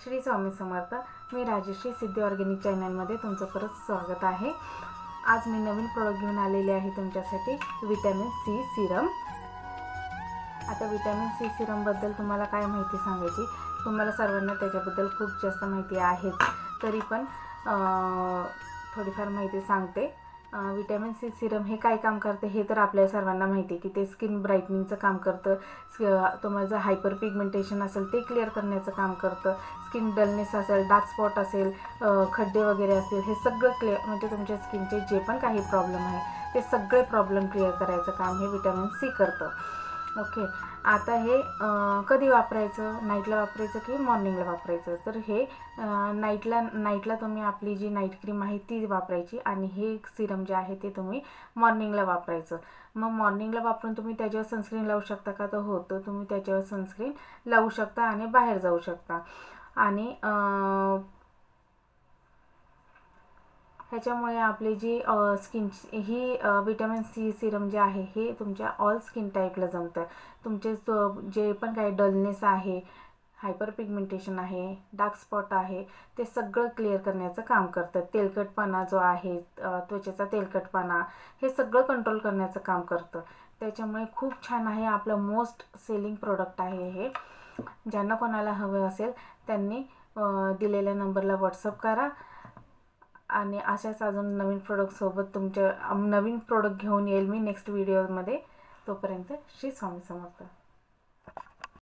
श्री स्वामी समर्थ। मी राजश्री सिद्धी organic चॅनलमध्ये तुमचं परत स्वागत आहे। आज मी नवीन प्रोडक्ट घेऊन आलेले आहे तुमच्यासाठी, विटॅमिन सी सिरम। आता विटॅमिन सी सिरम बद्दल तुम्हाला काय माहिती सांगायची, तुम्हाला सर्वांना त्याच्याबद्दल खूप जास्त माहिती आहेच, तरी पण थोडीफार माहिती सांगते। विटॅमिन सी सिरम हे काय काम करते हे तर आपल्या सर्वांना माहिती आहे की ते स्किन ब्राईटनिंगचं काम करतं, तुम्हाला जर हायपर पिगमेंटेशन असेल ते क्लिअर करण्याचं काम करतं, स्किन डलनेस असेल, डार्क स्पॉट असेल, खड्डे वगैरे असतील, हे सगळं क्लिअर म्हणजे तुमच्या स्किनचे जे पण काही प्रॉब्लेम आहे ते सगळे प्रॉब्लेम क्लिअर करायचं काम हे विटॅमिन सी करतं। ओके, आता हे कधी वापरायचं, नाईटला वापरायचं की मॉर्निंगला वापरायचं? तर हे नाईटला तुम्ही आपली जी नाईट क्रीम आहे ती वापरायची आणि हे सिरम जे आहे ते तुम्ही मॉर्निंगला वापरायचं। मग मॉर्निंगला वापरून तुम्ही त्याच्यावर सनस्क्रीन लावू शकता का? तर हो, तर तुम्ही त्याच्यावर सनस्क्रीन लावू शकता आणि बाहेर जाऊ शकता। आणि ह्याच्यामुळे आपली जी स्किन ही विटॅमिन सी सिरम जे आहे हे तुमच्या ऑल स्किन टाईपला जमतं। तुमचे जे पण काही डलनेस आहे, हायपर पिगमेंटेशन आहे, डार्क स्पॉट आहे, ते सगळं क्लिअर करण्याचं काम करतं। तेलकटपणा जो आहे, त्वचेचा तेलकटपणा, हे सगळं कंट्रोल करण्याचं काम करतं। त्याच्यामुळे खूप छान आहे, आपलं मोस्ट सेलिंग प्रोडक्ट आहे हे। ज्यांना कोणाला हवं असेल त्यांनी दिलेल्या नंबरला व्हॉट्सअप करा आणि अशाच अजून नवीन प्रोडक्टसोबत नवीन प्रोडक्ट घेऊन येईल मी नेक्स्ट व्हिडिओमध्ये। तोपर्यंत श्री स्वामी समर्थ।